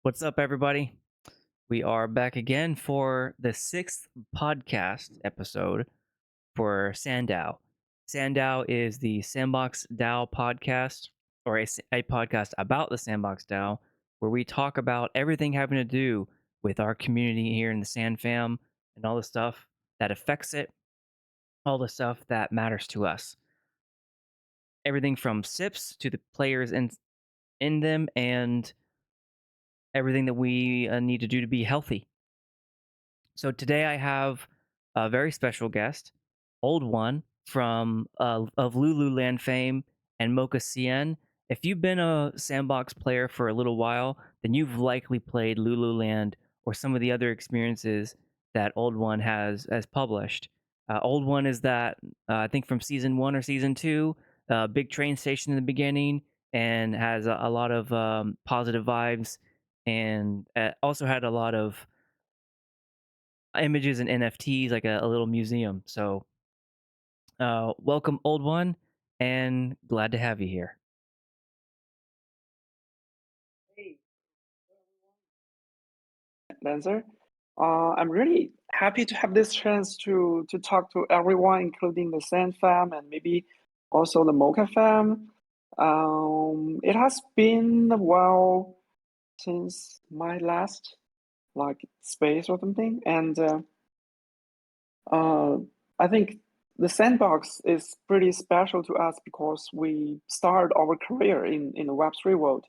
What's up, everybody? We are back again for the sixth podcast episode for SANDDAO. SANDDAO is the Sandbox DAO podcast, or a podcast about the Sandbox DAO, where we talk about everything having to do with our community here in the SandFam and all the stuff that affects it, all the stuff that matters to us. Everything from SIPs to the players in them and everything that we need to do to be healthy. So today I have a very special guest, OldWon from of LuluLand fame and MocaCN. If you've been a sandbox player for a little while, then you've likely played LuluLand or some of the other experiences that OldWon has published. OldWon is that I think from season 1 or season 2, big train station in the beginning, and has a lot of positive vibes, and also had a lot of images and NFTs, like a little museum. So, welcome, OldWon, and glad to have you here. Hey, Lanzer. I'm really happy to have this chance to talk to everyone, including the SandFam and maybe also the MocaFam. It has been a while since my last space or something, and uh, I think the sandbox is pretty special to us because we started our career in the Web3 world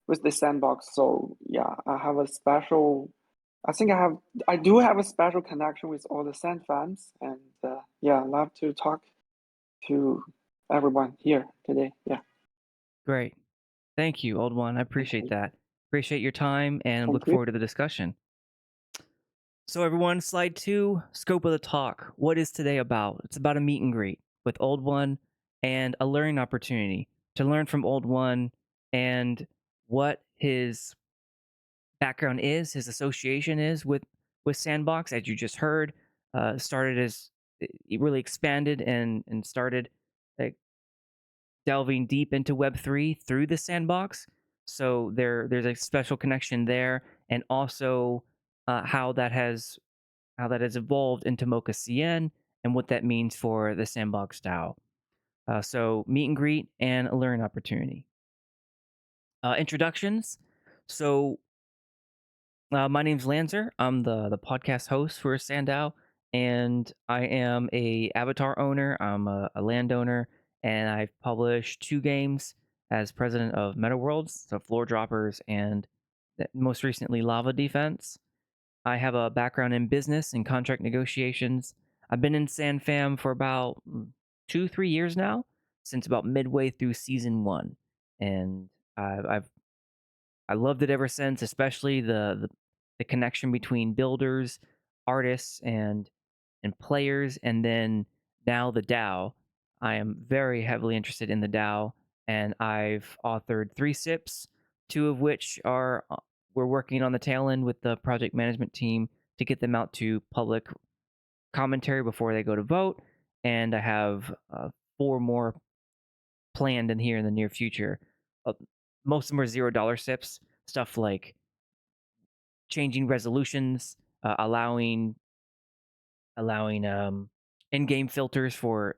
with the sandbox. So yeah, I do have a special connection with all the Sand fans, and yeah, I love to talk to everyone here today. Yeah, Great. Thank you, OldWon. I appreciate okay, that. Appreciate your time and look thank you. forward to the discussion. So, everyone, slide 2, scope of the talk. What is today about? It's about a meet and greet with OldWon and a learning opportunity to learn from OldWon and what his background is, his association is with Sandbox, as you just heard. Started as it really expanded and started like delving deep into Web3 through the Sandbox. So there's a special connection there, and also how that has evolved into MocaCN and what that means for the Sandbox DAO. So meet and greet and a learning opportunity. Introductions. So my name's Lanzer. I'm the podcast host for SandDAO, and I am a avatar owner. I'm a landowner, and I've published 2 games as president of Meta Worlds, so Floor Droppers and most recently Lava Defense. I have a background in business and contract negotiations. I've been in SandFam for about 2-3 years now, since about midway through season 1, and I've I loved it ever since, especially the connection between builders, artists, and players, and then now the DAO. I am very heavily interested in the DAO, and I've authored 3 SIPs, 2 of which are we're working on the tail end with the project management team to get them out to public commentary before they go to vote, and I have 4 more planned in here in the near future. Uh, Most of them are $0 SIPs, stuff like changing resolutions, allowing in-game filters for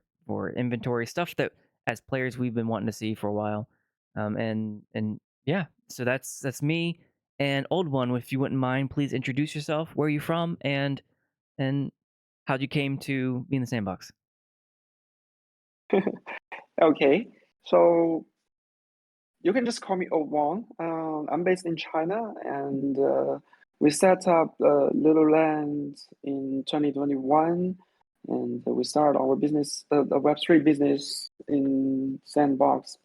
inventory, stuff that as players we've been wanting to see for a while. And yeah, so that's me. And OldWon, if you wouldn't mind, please introduce yourself. Where are you from, and how you came to be in the sandbox? Okay, so you can just call me OldWon. I'm based in China, and we set up LuluLand in 2021, and we started our business, the Web3 business in Sandbox.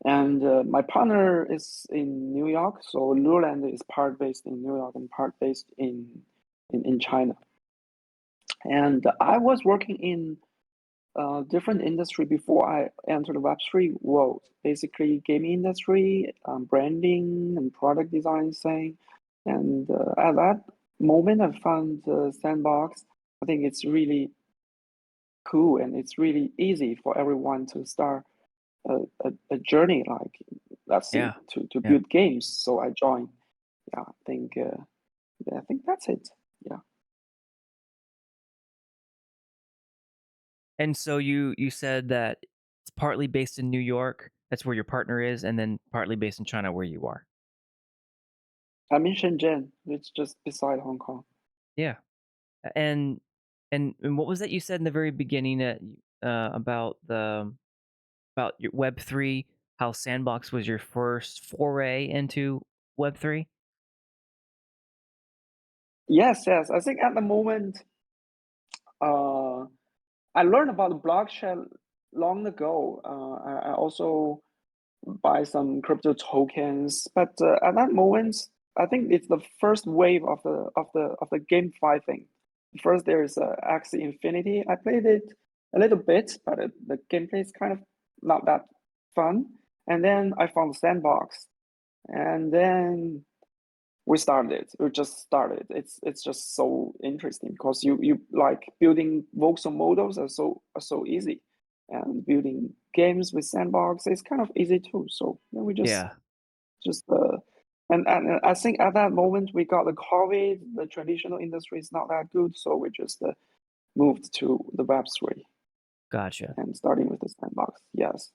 And my partner is in New York, so LuluLand is part based in New York and part based in China. And I was working in different industry before I entered the Web3 world, basically gaming industry, branding and product design thing. And at that moment, I found Sandbox. I think it's really cool and it's really easy for everyone to start a journey That's it Yeah. to Yeah. build games. So I joined. Yeah, I think that's it. Yeah. And so you said that it's partly based in New York. That's where your partner is, and then partly based in China, where you are. I'm in Shenzhen. It's just beside Hong Kong. Yeah. And and what was that you said in the very beginning that about the about your Web3? How Sandbox was your first foray into Web3? Yes, yes. I think at the moment, uh, I learned about the blockchain long ago. I also buy some crypto tokens, but at that moment, I think it's the first wave of the GameFi thing. First, there is Axie Infinity. I played it a little bit, but the gameplay is kind of not that fun. And then I found Sandbox, and then we started. We just started. It's just so interesting because you like building voxel models are so easy, and building games with Sandbox is kind of easy too. So then we Yeah. just and I think at that moment we got the COVID. The traditional industry is not that good, so we just moved to the Web3 Gotcha. and starting with the Sandbox. Yes,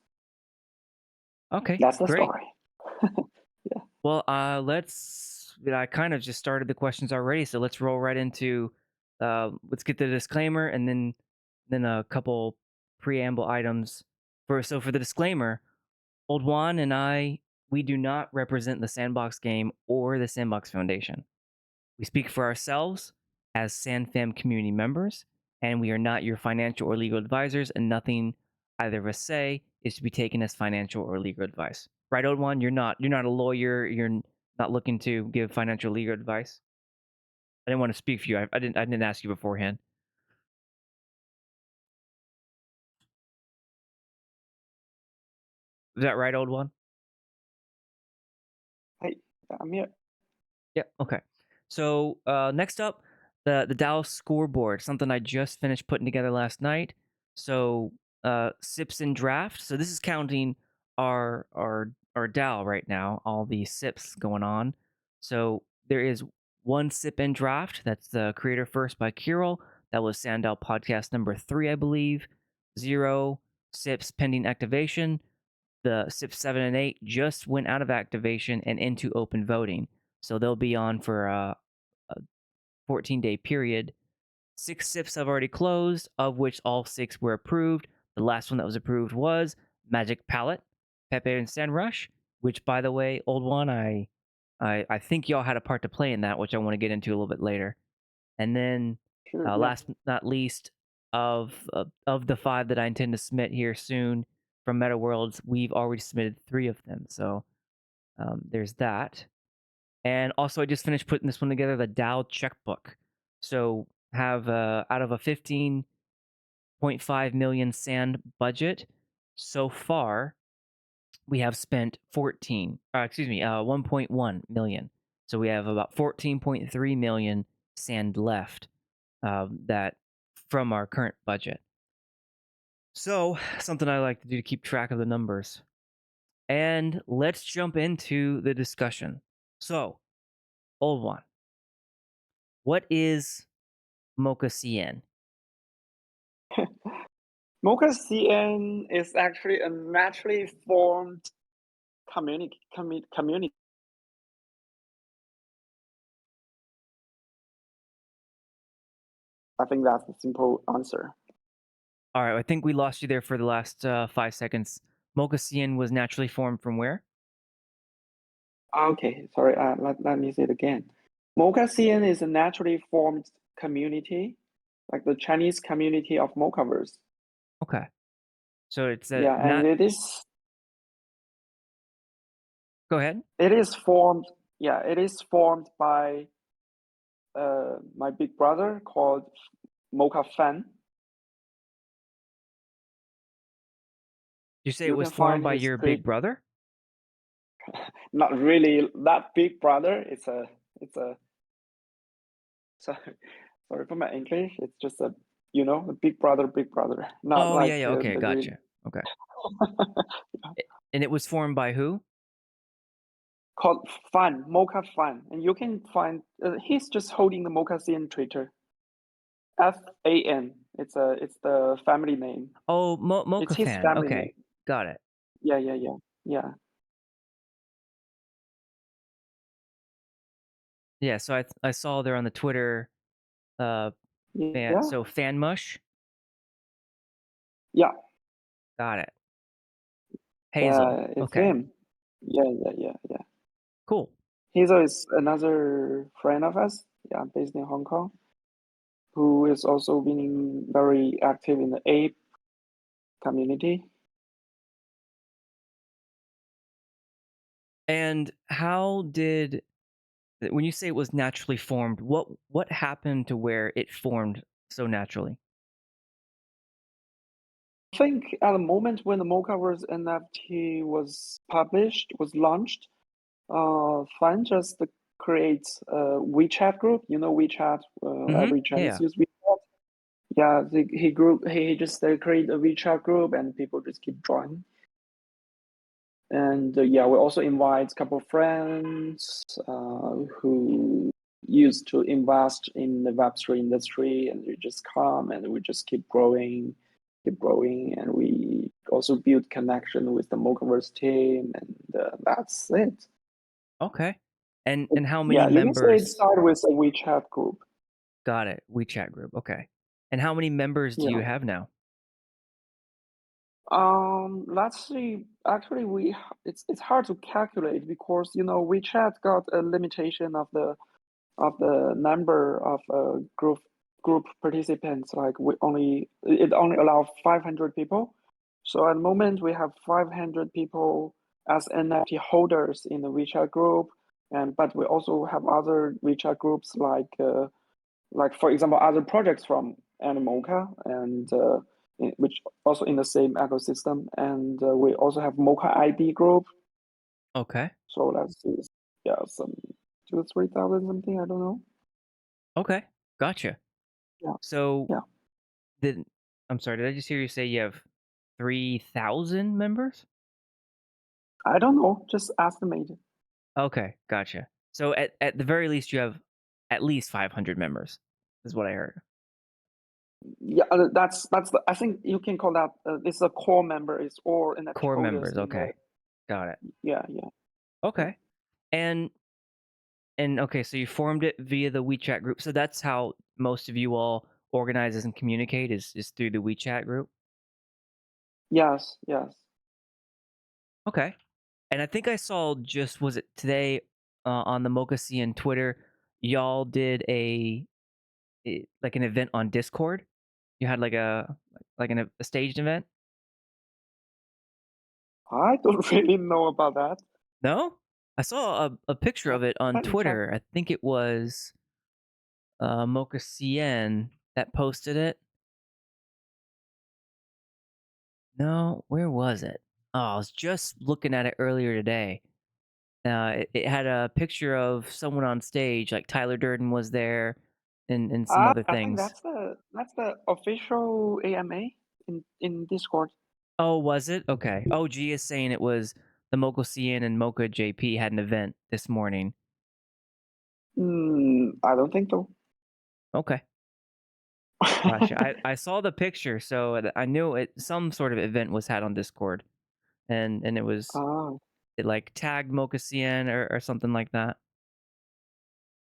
Okay, that's the great. story. Yeah. Well, I kind of just started the questions already, so let's roll right into. Let's get the disclaimer, and then a couple preamble items. For the disclaimer, OldWon and I, we do not represent the Sandbox game or the Sandbox Foundation. We speak for ourselves as SandFam community members, and we are not your financial or legal advisors, and nothing either of us say is to be taken as financial or legal advice. Right, OldWon? You're not a lawyer. You're not looking to give financial or legal advice. I didn't want to speak for you. I didn't ask you beforehand. Is that right, OldOne? Hey, I'm here. Yeah. Okay. So next up, the DAO scoreboard, something I just finished putting together last night. So sips in draft. So this is counting our DAO right now, all the sips going on. So there is one sip in draft. That's the creator first by Kirill. That was SandDAO podcast number 3, I believe. 0 sips pending activation. The SIP 7 and 8 just went out of activation and into open voting. So they'll be on for a 14-day period. 6 SIPs have already closed, of which all 6 were approved. The last one that was approved was Magic Palette, Pepe and Sand Rush, which, by the way, OldOne, I think y'all had a part to play in that, which I want to get into a little bit later. And then, Sure. Yeah. last but not least, of the 5 that I intend to submit here soon from Meta Worlds, we've already submitted 3 of them. So there's that. And also, I just finished putting this one together, the DAO Checkbook. So have out of a 15.5 million sand budget so far, we have spent 1.1 million. So we have about 14.3 million sand left, that from our current budget. So something I like to do to keep track of the numbers. And let's jump into the discussion. So, OldOne, what is MocaCN? MocaCN is actually a naturally formed community. I think that's the simple answer. All right, I think we lost you there for the last 5 seconds. MocaCN was naturally formed from where? Okay, sorry. Let me say it again. MocaCN is a naturally formed community, like the Chinese community of Mocaverse. Okay, so it's a Yeah, and not. Go ahead. it is formed. Yeah, it is formed by my big brother called MocaFan. You say it You was can formed find by his your big page. brother? Not really that big brother. It's a sorry, sorry for my English. It's just a big brother. Not Oh yeah, like yeah. Okay, the real. gotcha. Okay, and it was formed by who? called Fan, Mocha Fan, and you can find. He's just holding the MocaCN Twitter. FAN. It's the family name. Oh, It's Mocha his fan. family Okay, name. got it. Yeah, yeah, yeah, yeah, Yeah, so I saw there on the Twitter, uh, fan. yeah, So fan mush. yeah. Got it. Hazel. It's Okay, him. Yeah, yeah, yeah, yeah. cool. Hazel is another friend of us. Yeah, based in Hong Kong, who is also being very active in the ape community. And how did when you say it was naturally formed, what happened to where it formed so naturally? I think at the moment when the Mocaverse NFT was launched, Fan just creates a WeChat group. You know WeChat. Mhm. Every Chinese Yeah. use WeChat. Yeah, he just create a WeChat group and people just keep joining. And yeah, we also invite a couple of friends who used to invest in the Web3 industry, and we just come and we just keep growing, and we also build connection with the Mocaverse team, and that's it. Okay. And how many Yeah, you can say it members? started with a WeChat group. Got it. WeChat group. Okay. And how many members do you Yeah. have now? Let's see. Actually, it's hard to calculate because WeChat got a limitation of the number of group participants. Like it only allows 500 people. So at the moment we have 500 people as NFT holders in the WeChat group, and but we also have other WeChat groups like for example other projects from Animoca and which also in the same ecosystem, and we also have Mocha ID group. Okay. So let's see, yeah, some 2 3 thousand something. I don't know. Okay. Gotcha. Yeah, So yeah. did I'm sorry, did I just hear you say you have 3,000 members? I don't know. Just estimate. Okay, gotcha. So at the very least you have at least 500 members is what I heard. Yeah, that's the, I think you can call that. It's a core member. It's all NFT Core holders members. in the. Okay. Got it. Yeah, yeah, yeah. Okay. And okay, so you formed it via the WeChat group. So that's how most of you all organizes and communicate is through the WeChat group. Yes, yes. Okay. And I think I saw just was it today on the MocaCN Twitter, y'all did like an event on Discord. You had a staged event. I don't really know about that. No, I saw a picture Uh, of it on Let me check. Twitter. I think it was MocaCN that posted it. No, where was it? Oh, I was just looking at it earlier today. It had a picture of someone on stage, like Tyler Durden was there, and some other I think things. that's the official AMA in Discord. Oh, was it? Okay. Oh, G is saying it was the MocaCN and Mocha JP had an event this morning. I don't think so. Okay, gotcha. I saw the picture, so I knew some sort of event was had on Discord, and Ah, it like tagged MocaCN or something like that.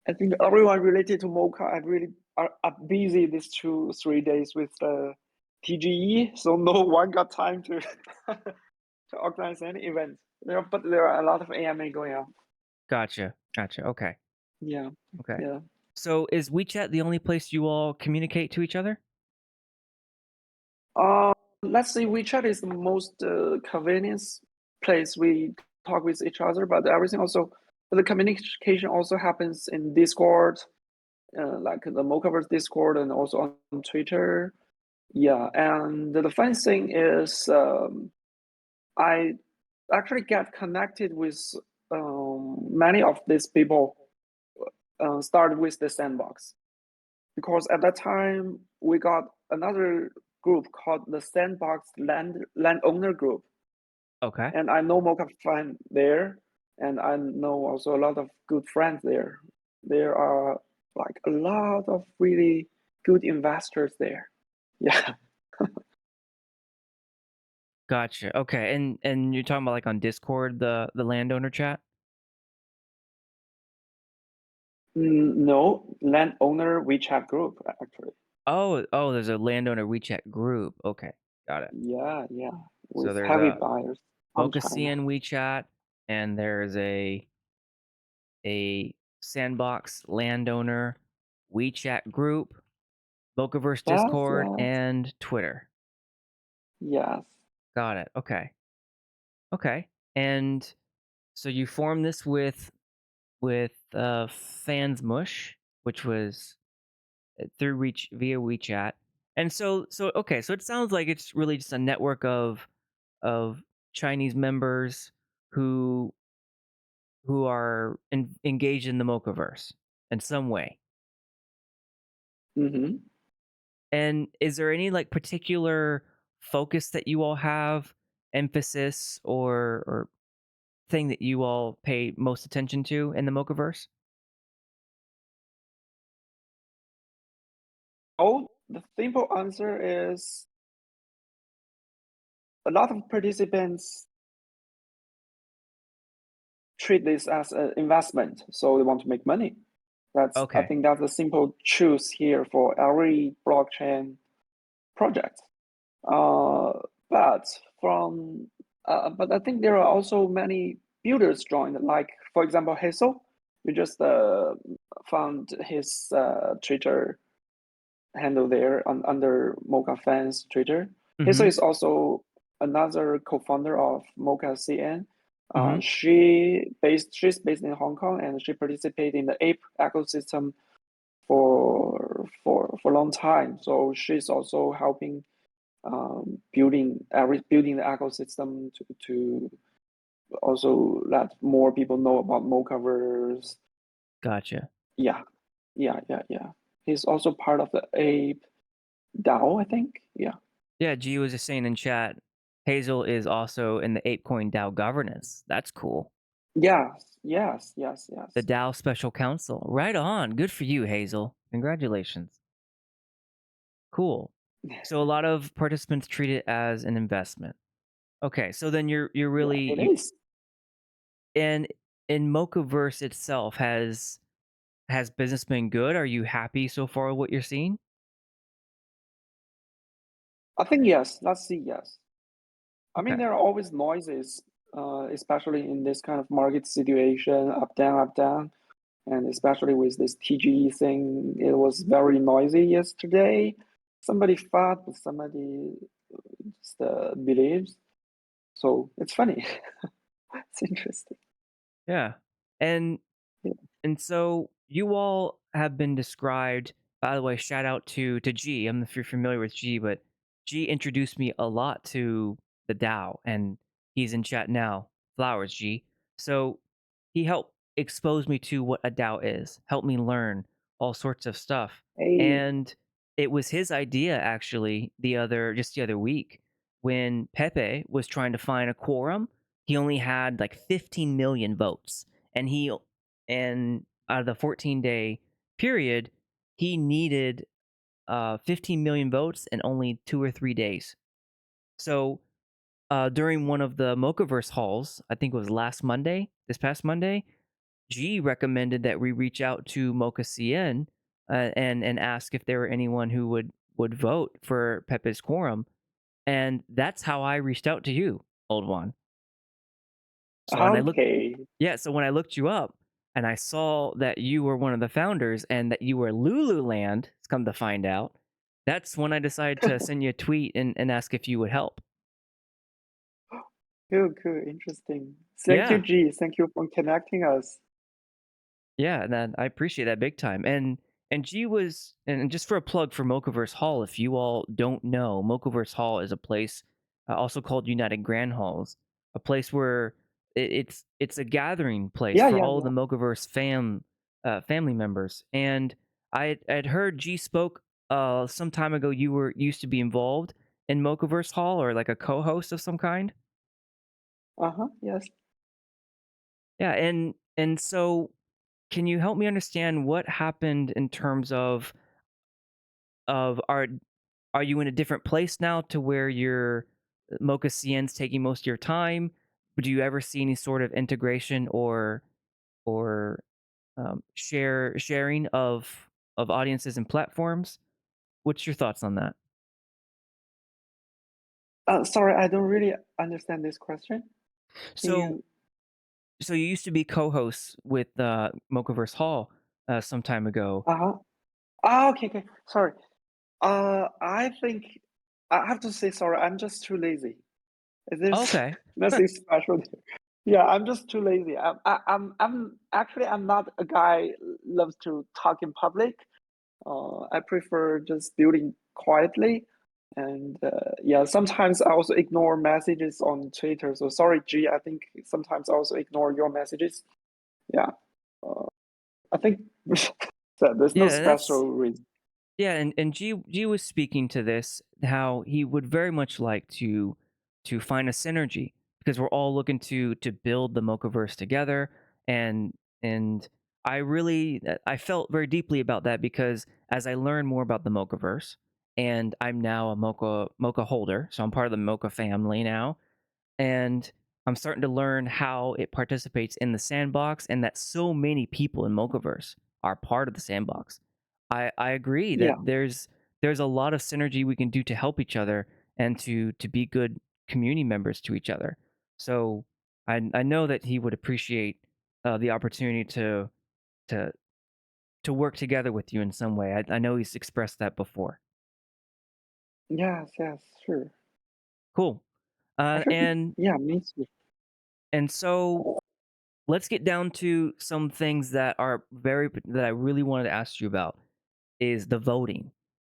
I think everyone related to Mocha are busy these 2 3 days with the TGE, so no one got time to to organize any event. But there are a lot of AMA going on. Gotcha. Gotcha. Okay. Yeah, Okay. yeah. So is WeChat the only place you all communicate to each other? Uh, let's say WeChat is the most convenience place we talk with each other, but the communication also happens in Discord, like the Mocaverse Discord, and also on Twitter. Yeah, and the funny thing is, I actually get connected with many of these people. Started with the sandbox because at that time we got another group called the Sandbox Landowner group, Okay. and I know Mocha fan there, and I know also a lot of good friends there. There are like a lot of really good investors there. Yeah. Gotcha. Okay, and you're talking about like on Discord, the landowner chat? No, landowner WeChat group actually. Oh, there's a landowner WeChat group. Okay, got it. Yeah, yeah, So with there's heavy a buyers from China. MocaCN WeChat, and there's a Sandbox Landowner WeChat group, Mocaverse Yes, Discord, yes, and Twitter. yes. Got it. Okay. Okay. And so you formed this with Fans Mush, which was through Reach via WeChat. And so okay, so it sounds like it's really just a network of Chinese members who who are engaged in the Mocaverse in some way. Mm-hmm. And is there any like particular focus that you all have, emphasis or thing that you all pay most attention to in the Mocaverse? Oh, the simple answer is a lot of participants treat this as an investment, so they want to make money. I Okay. think that's a simple truth here for every blockchain project. Uh, but from but I think there are also many builders joined. Like for example, Hazel. You just found his Twitter handle there under Mocha fans Twitter. Hazel Mhm. is also another co-founder of MocaCN. Mhm. She's based in Hong Kong and she participated in the ape ecosystem for a long time. So she's also helping building the ecosystem to also let more people know about Mocaverse. Gotcha. Yeah, yeah. He's also part of the ape DAO, I think. Yeah. Yeah, G was just saying in chat, Hazel is also in the ApeCoin DAO governance. That's cool. The Yes. DAO Special Counsel. Right on. Good for you, Hazel. Congratulations. Cool. So a lot of participants treat it as an investment. Okay, so then you're Yeah, really it you is. and in Mocaverse itself has business been good? Are you happy so far with what you're seeing? I think yes. Let's see. Yes. I mean, Okay. there are always noises, especially in this kind of market situation, up, down. And especially with this TGE thing, it was very noisy yesterday. Somebody fought, but somebody just believes. So it's funny. It's interesting. Yeah. And Yeah. And so you all have been described. By the way, shout out to G. I'm not if you're familiar with G, but G introduced me a lot to the DAO, and he's in chat now. Flowers, G. So he helped expose me to what a DAO is, helped me learn all sorts of stuff. Hey, And it was his idea actually the other week when Pepe was trying to find a quorum. He only had like 15 million votes, and out of the 14-day period, he needed 15 million votes in only 2 or 3 days. So during one of the Mocaverse hauls, I think it was this past Monday, G recommended that we reach out to MocaCN and ask if there were anyone who would vote for Pepe's quorum, and that's how I reached out to you, OldWon. So when I looked okay. Yeah, so when I looked you up and I saw that you were one of the founders and that you were LuluLand, it's come to find out, that's when I decided to send you a tweet and ask if you would help. Good, interesting. Thank you, Yeah. G. Thank you for connecting us. Yeah, and then I appreciate that big time. And G was and just for a plug for Mocaverse Hall, if you all don't know, Mocaverse Hall is a place also called United Grand Halls, a place where it's a gathering place for all of the Yeah. Mocaverse family members. And I'd heard G spoke some time ago. You were used to be involved in Mocaverse Hall or like a co-host of some kind. Uh-huh. Yes. Yeah, and so can you help me understand what happened in terms of are you in a different place now to where your Mocha CN's taking most of your time? Do you ever see any sort of integration or sharing of audiences and platforms? What's your thoughts on that? Sorry, I don't really understand this question. Can So you? so you used to be co-hosts with Mocaverse Hall some time ago. Uh-huh. Ah, okay, okay. Sorry. I think I have to say sorry. I'm just too lazy. There's Okay. nothing special there. Yeah, I'm just too lazy. I'm actually I'm not a guy loves to talk in public. I prefer just building quietly, and yeah, sometimes I also ignore messages on Twitter. So sorry, G. I think sometimes I also ignore your messages. Yeah, uh, I think that there's no Yeah, that's special reason. yeah, and G was speaking to this how he would very much like to find a synergy because we're all looking to build the Mocaverse together and I felt very deeply about that because as I learn more about the Mocaverse and I'm now a Mocha holder, so I'm part of the Mocha family now and I'm starting to learn how it participates in the sandbox and that so many people in Mocaverse are part of the sandbox. I agree that Yeah, there's a lot of synergy we can do to help each other and to be good community members to each other. So I know that he would appreciate the opportunity to to work together with you in some way. I know he's expressed that before. yes, yes, sure. Cool. Uh, Actually, and yeah, me too. and so let's get down to some things that are that I really wanted to ask you about is the voting.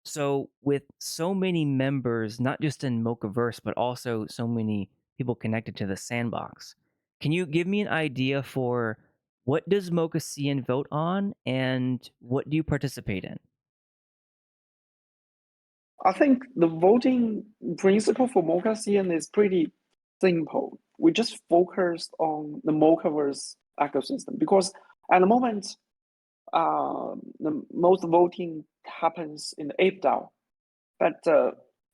So with so many members, not just in Mocaverse, but also so many people connected to the sandbox, can you give me an idea for what does MocaCN vote on and what do you participate in? I think the voting principle for MocaCN is pretty simple. We just focused on the Mocaverse ecosystem because at the moment, the most voting happens in the Ape DAO. But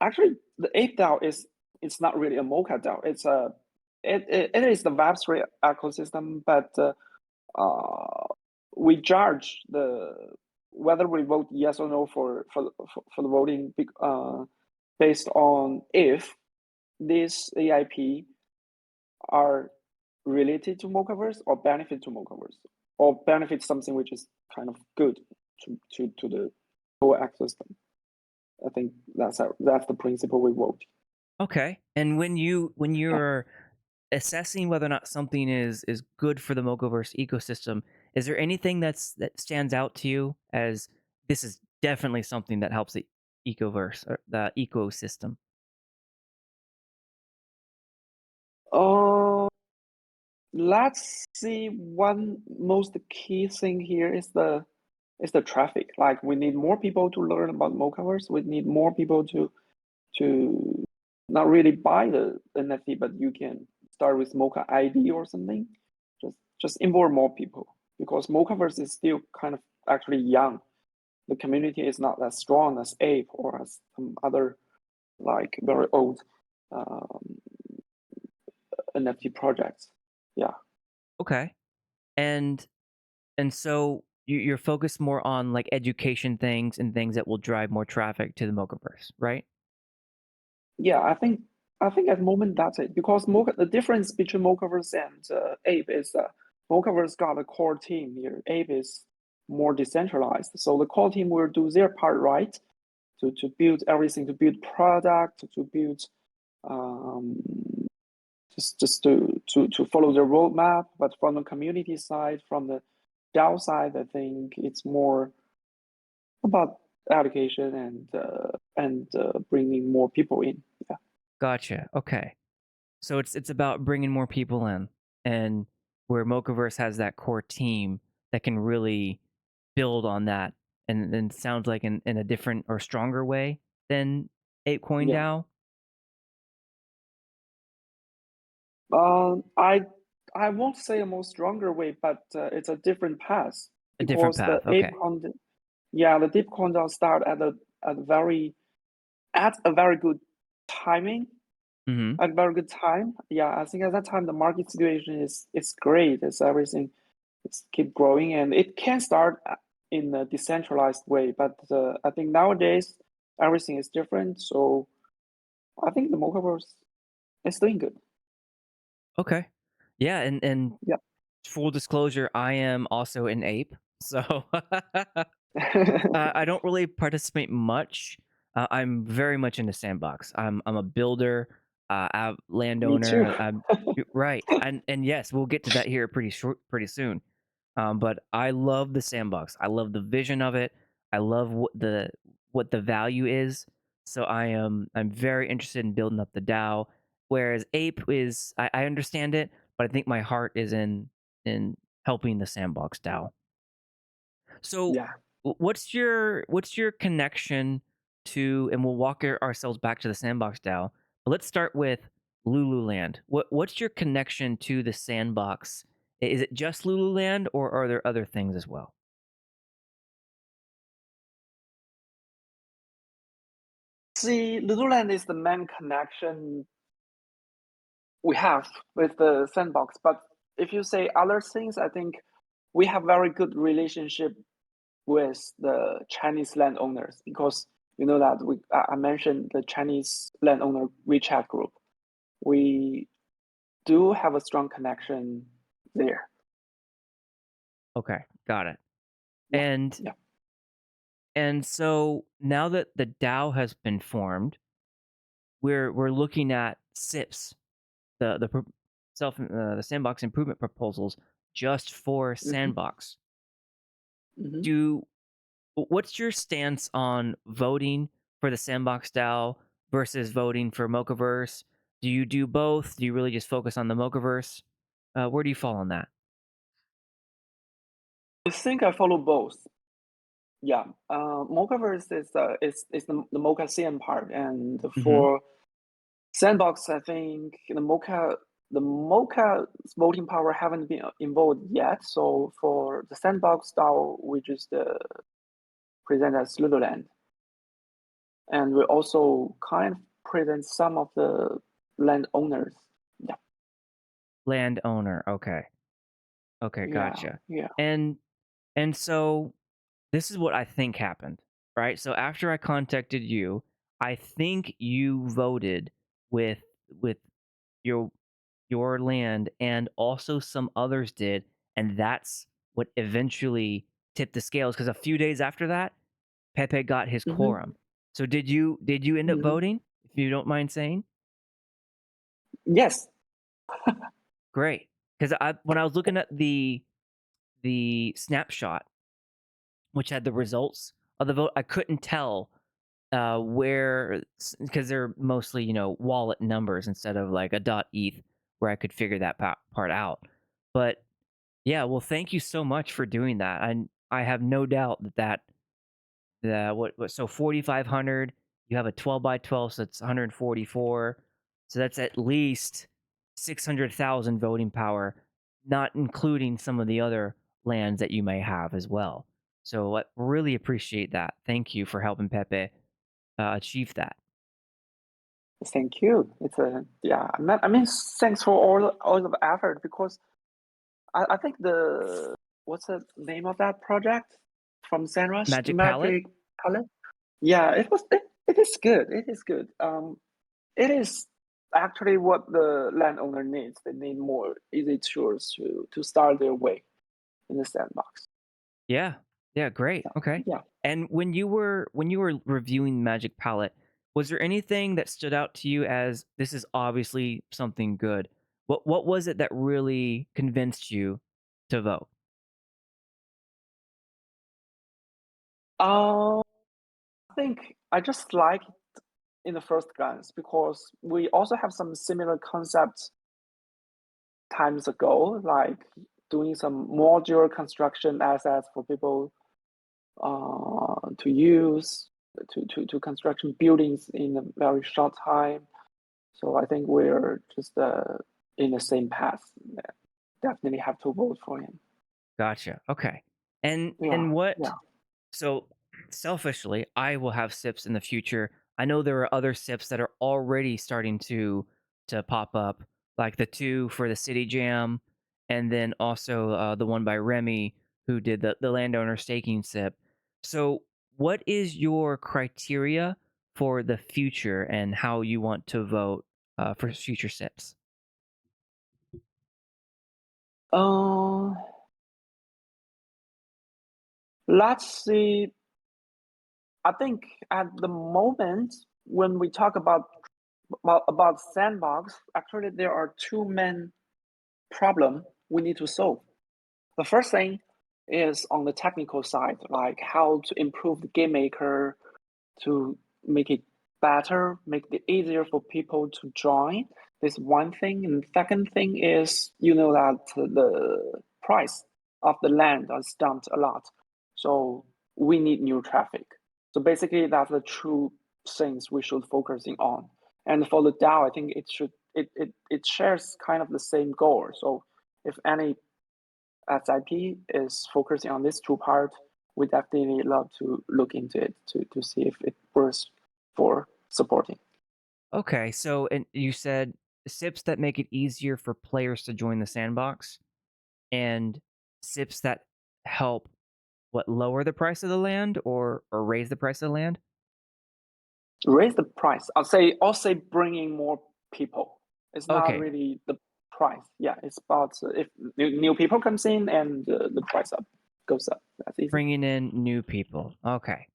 actually, the Ape DAO is it's not really a Mocha DAO. It is the Web3 ecosystem, but uh, we judge the whether we vote yes or no for the voting based on if these AIP are related to Mocaverse or benefit to Mocaverse or benefit something which is kind of good to the whole ecosystem. I think that's the principle we vote. Okay. And when Yeah. you're assessing whether or not something is good for the Mocaverse ecosystem, is there anything that stands out to you as this is definitely something that helps the ecoverse or the ecosystem? Uh, let's see. One most key thing here is the traffic. Like we need more people to learn about Mocaverse. We need more people to not really buy the NFT, but you can start with Mocha ID or something. Just involve more people because Mocaverse is still kind of actually young. The community is not as strong as Ape or as some other like very old um, NFT projects. Yeah, Okay. And so you're focused more on like education things and things that will drive more traffic to the Mocaverse, right? yeah. I think at the moment that's it because the difference between Mocaverse and Ape is Mocaverse got a core team here. Ape is more decentralized, so the core team will do their part right to build everything, to build product, to build um, just to follow the roadmap. But from the community side, from the DAO side, I think it's more about education and bringing more people in. Yeah, Gotcha. Okay. So it's about bringing more people in, and where Mocaverse has that core team that can really build on that, and sounds like in a different or stronger way than ApeCoin yeah. DAO. I I won't say a more stronger way, but it's a different path A different because the path. ape Okay. content, yeah, the deep content start at a very at a very good timing, Hmm. at a very good time. Yeah, I think at that time the market situation is great. It's everything. It's keep growing, and it can start in a decentralized way. But I think nowadays everything is different. So I think the Mocaverse is doing good. Okay. Yeah, and Yeah. full disclosure, I am also an ape. So I don't really participate much. I'm very much into sandbox. I'm a builder, Me too. landowner. Right, and yes, we'll get to that here pretty soon. But I love the sandbox. I love the vision of it. I love what the value is. So I'm very interested in building up the DAO. Whereas Ape is I understand it, but I think my heart is in helping the sandbox DAO. So, Yeah. what's your connection to? And we'll walk ourselves back to the sandbox DAO. But let's start with LuluLand. What's your connection to the sandbox? Is it just LuluLand, or are there other things as well? See, LuluLand is the main connection we have with the sandbox. But if you say other things, I think we have very good relationship with the Chinese landowners because you know that I mentioned the Chinese landowner WeChat group. We do have a strong connection there. Okay, got it. Yeah, And yeah. so now that the DAO has been formed, we're looking at SIPs, the sandbox improvement proposals, just for Hmm. sandbox. Hmm. Do What's your stance on voting for the Sandbox DAO versus voting for Mocaverse? Do you do both? Do you really just focus on the Mocaverse? Where do you fall on that? I think I follow both. Yeah, Mocaverse is the MocaCN part, and Hmm. for Sandbox, I think the Moca's voting power haven't been involved yet. So for the Sandbox DAO, we just present as LuluLand, and we also kind of present some of the landowners. Yeah, Landowner. Okay. Okay, yeah, gotcha. yeah. And so this is what I think happened, right? So after I contacted you, I think you voted with with your land, and also some others did, and that's what eventually tipped the scales. Because a few days after that, Pepe got his Hmm. quorum. So did you end up Hmm. voting? If you don't mind saying, Yes. great. Because I when I was looking at the snapshot, which had the results of the vote, I couldn't tell where, because they're mostly wallet numbers instead of like a .eth where I could figure that part out. But yeah, well, thank you so much for doing that. I have no doubt that what so 4,500. You have a 12 by 12, so it's 144. So that's at least 600,000 voting power, not including some of the other lands that you may have as well. So I really appreciate that. Thank you for helping Pepe achieve that. Thank you. It's a yeah. I mean, thanks for all of the effort because I think the what's the name of that project from Senrush Magic palette. Magic Palette? Yeah, it is good. It is good. It is actually what the landowner needs. They need more easy tools to start their way in the sandbox. Yeah. Yeah, great. Okay. Yeah. And when you were reviewing Magic Palette, was there anything that stood out to you as this is obviously something good? What was it that really convinced you to vote? I think I just like it in the first glance because we also have some similar concepts times ago, like doing some modular construction assets for people to use to construction buildings in a very short time. So I think we're just in the same path. definitely have to vote for him. Gotcha. Okay. And Yeah, what yeah. so selfishly, I will have SIPs in the future. I know there are other SIPs that are already starting to pop up, like the two for the City Jam, and then also the one by Remy who did the landowner staking SIP. So, what is your criteria for the future and how you want to vote for future SIPs? Uh, let's see. I think at the moment when we talk about sandbox, actually there are two main problem we need to solve. The first thing is on the technical side, like how to improve the game maker to make it better, make it easier for people to join. This one thing. And the second thing is, that the price of the land has dumped a lot. So we need new traffic. So basically that's the two things we should focusing on. And for the DAO, I think it shares kind of the same goal. So if any SIP is focusing on these two parts, we definitely love to look into it to see if it works for supporting. Okay, so and you said SIPs that make it easier for players to join the sandbox and SIPs that help what lower the price of the land or raise the price of the land? Raise the price. I'll say bringing more people. It's not Okay, really the price. Yeah, it's about if new people comes in and the price goes up. That's easy. bringing in new people. Okay.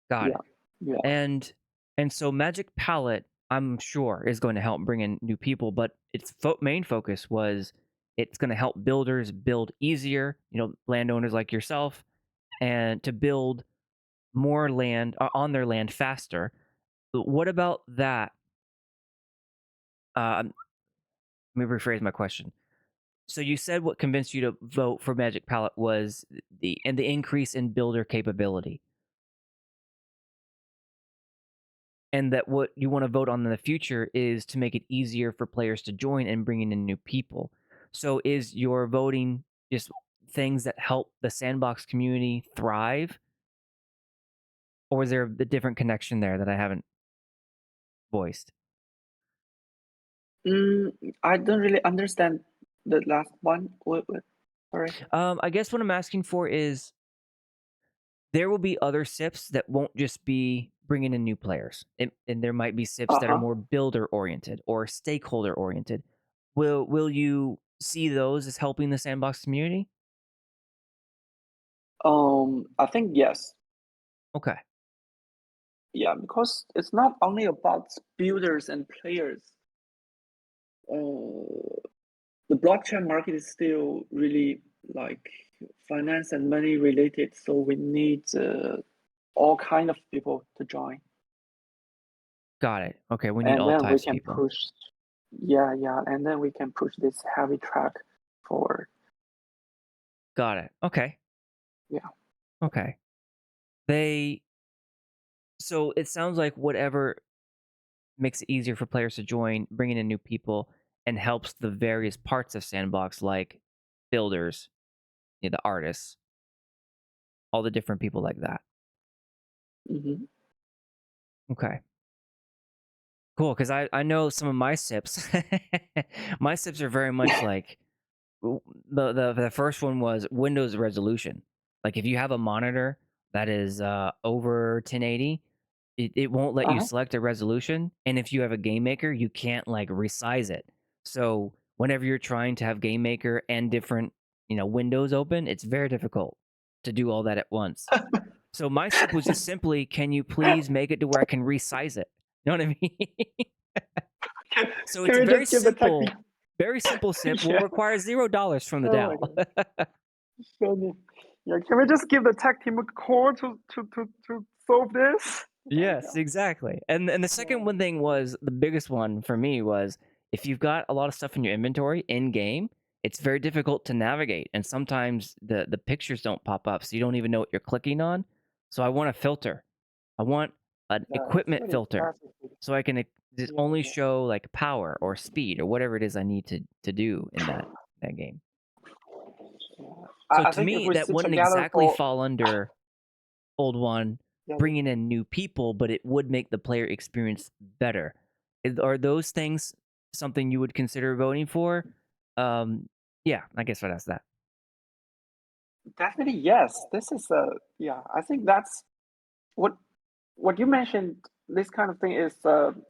Got Yeah, it. yeah. And so Magic Palette, I'm sure, is going to help bring in new people, but its main focus was it's going to help builders build easier, landowners like yourself, and to build more land on their land faster. But what about that? Let me rephrase my question. So you said what convinced you to vote for Magic Palette was the increase in builder capability, and that what you want to vote on in the future is to make it easier for players to join and bringing in new people. So is your voting just things that help the sandbox community thrive, or is there a different connection there that I haven't voiced? I don't really understand the last one. What? Sorry. I guess what I'm asking for is there will be other SIPs that won't just be bringing in new players, and there might be SIPs that are Uh-huh. more builder oriented or stakeholder oriented. Will you see those as helping the sandbox community? I think yes. Okay, Yeah, because it's not only about builders and players. Uh, the blockchain market is still really like finance and money related, so we need all kind of people to join, got it. Okay, we need and all then we types of can people. push. Yeah, yeah, and then we can push this heavy track forward. Got it. Okay, Yeah. okay. They so it sounds like whatever makes it easier for players to join, bringing in new people, and helps the various parts of Sandbox, like builders, the artists, all the different people like that. Hmm. Okay. Cool, because I know some of my sips. My sips are very much like the first one was Windows resolution. Like if you have a monitor that is over 1080, it won't let you Uh-huh. select a resolution, and if you have a game maker, you can't like resize it. So whenever you're trying to have game maker and different windows open, it's very difficult to do all that at once. So my sip was just simply, can you please make it to where I can resize it? You know what I mean? Can, So can it's we just give the tech team? very simple sip will Yeah. require $0 from the Oh my DAO. god. Funny. Yeah, can we just give the tech team a call to solve this? Oh my Yes, god. exactly. And the second Yeah. one thing was the biggest one for me was if you've got a lot of stuff in your inventory in game, it's very difficult to navigate, and sometimes the pictures don't pop up, so you don't even know what you're clicking on. So I want a filter. I want an Yeah, it's equipment really filter, expensive. so I can just Yeah, only yeah. show like power or speed or whatever it is I need to do in that game. So I to think if me, we that sit wouldn't together exactly for fall under OldWon yeah, yeah. bringing in new people, but it would make the player experience better. Are those things something you would consider voting for? Um, yeah, I guess I'd ask that. Definitely yes. This is a yeah. I think that's what what you mentioned. This kind of thing is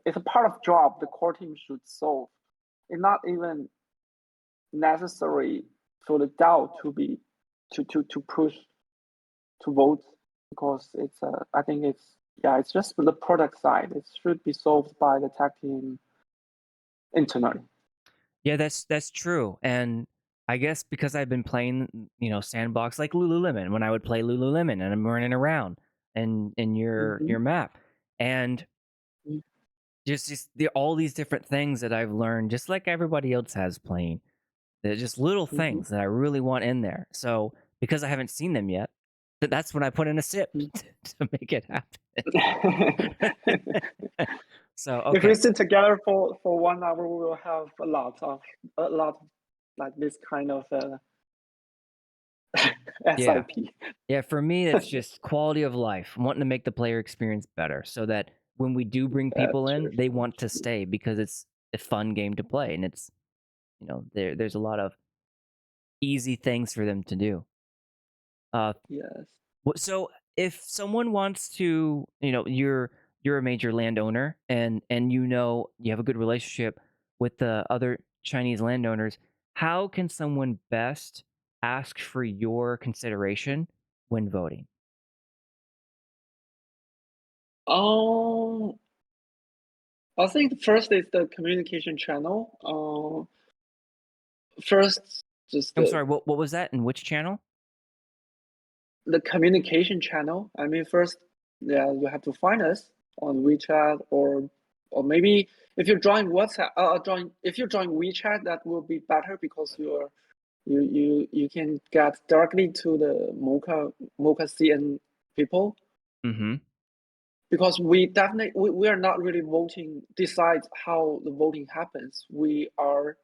it's a part of job the core team should solve. It's not even necessary for the DAO to be to push to vote because it's I think it's yeah it's just the product side. It should be solved by the tech team internally. Yeah, that's true. And I guess because I've been playing, sandbox like Lululemon when I would play Lululemon and I'm running around and in Mm-hmm. your map. And all these different things that I've learned, just like everybody else has playing. They're just little Mm-hmm. things that I really want in there. So because I haven't seen them yet, that's when I put in a sip to make it happen. So If we okay, sit together for 1 hour, we will have a lot of like this kind of yeah. SIP. Yeah, for me, it's just quality of life, wanting to make the player experience better so that when we do bring That's people true. in, they want That's to true. stay because it's a fun game to play and it's, there's a lot of easy things for them to do. Uh, Yes. so if someone wants to, you're a major landowner and you have a good relationship with the other Chinese landowners, how can someone best ask for your consideration when voting? Um, I think first is the communication channel. First, just I'm sorry, what was that and which channel? the communication channel. I mean, first, yeah, you have to find us on WeChat or maybe if you join WhatsApp, join if you join WeChat, that will be better because you can get directly to the MocaCN people Mhm. because we are not really voting decides how the voting happens. We are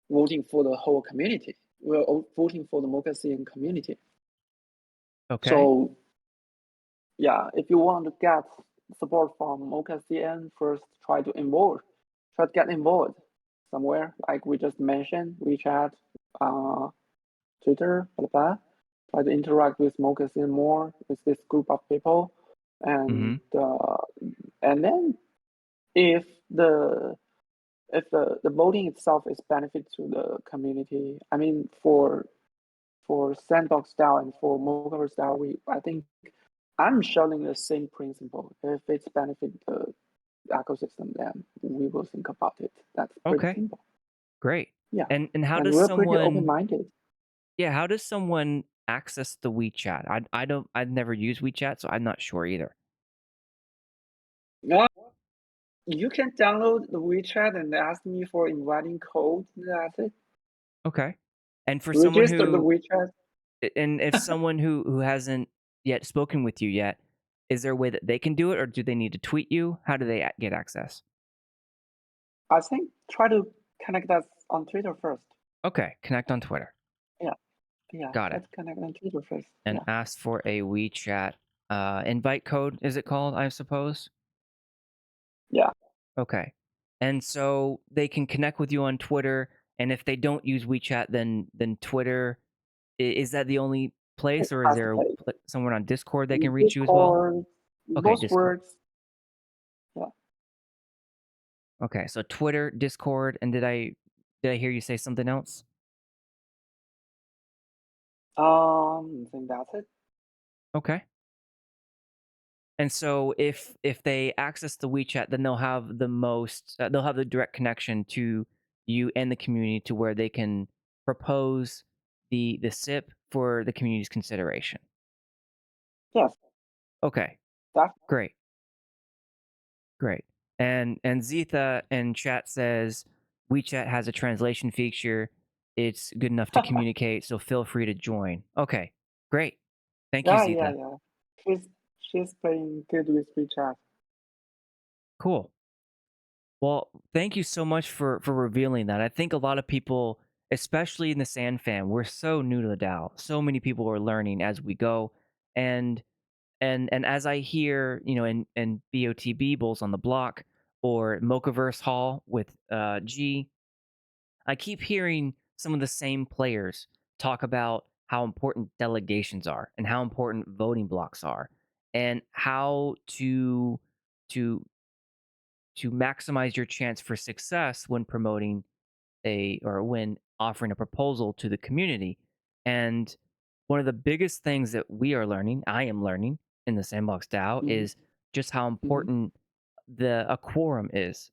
voting for the whole community. We are voting for the MocaCN community. Okay. So yeah, if you want to get support from MocaCN, first try to get involved somewhere like we just mentioned, WeChat, uh, Twitter, blah, blah. Try to interact with MocaCN more with this group of people, Mhm. and then if the voting itself is benefit to the community, I mean for Sandbox style and for Mocaverse style, we I think I'm showing the same principle. If it's benefit the ecosystem, then we will think about it. That's pretty Okay. simple. Great. Yeah, And how and does we're pretty someone open-minded. how does someone access the WeChat? I've never used WeChat, so I'm not sure either. Uh, you can download the WeChat and ask me for inviting code. That's it. Okay. And for someone Register the who WeChat. and if someone who hasn't yet spoken with you yet, is there a way that they can do it or do they need to tweet you? How do they get access? I think try to connect us on Twitter first. Okay, connect on Twitter. Yeah, yeah. Got Try it. to connect on Twitter first. And Yeah, ask for a WeChat invite code, is it called, I suppose? yeah. Okay. And so they can connect with you on Twitter, and if they don't use WeChat, then Twitter is that the only It place, or is has to there play. somewhere on Discord they can reach you as well? Discord, Okay, both Discord. words. Yeah. Okay, so Twitter, Discord, and did I hear you say something else? I think that's it. Okay. And so if they access the WeChat, then they'll have the direct connection to you and the community to where they can propose the SIP for the community's consideration. Yes, Okay, that great, great. And Zitha in chat says WeChat has a translation feature. It's good enough to communicate, so feel free to join. Okay, great. Thank you, yeah, yeah, Zitha. yeah. She's playing good with WeChat. Cool. Well, thank you so much for revealing that. I think a lot of people especially in the SandFam. We're so new to the DAO. So many people are learning as we go, and and as I hear, in BOTB Bulls on the Block or Mocaverse Hall with G, I keep hearing some of the same players talk about how important delegations are and how important voting blocks are and how to to maximize your chance for success when promoting a or when offering a proposal to the community. And one of the biggest things that we are learning, I am learning in the Sandbox DAO, Mhm, is just how mhm. important a quorum is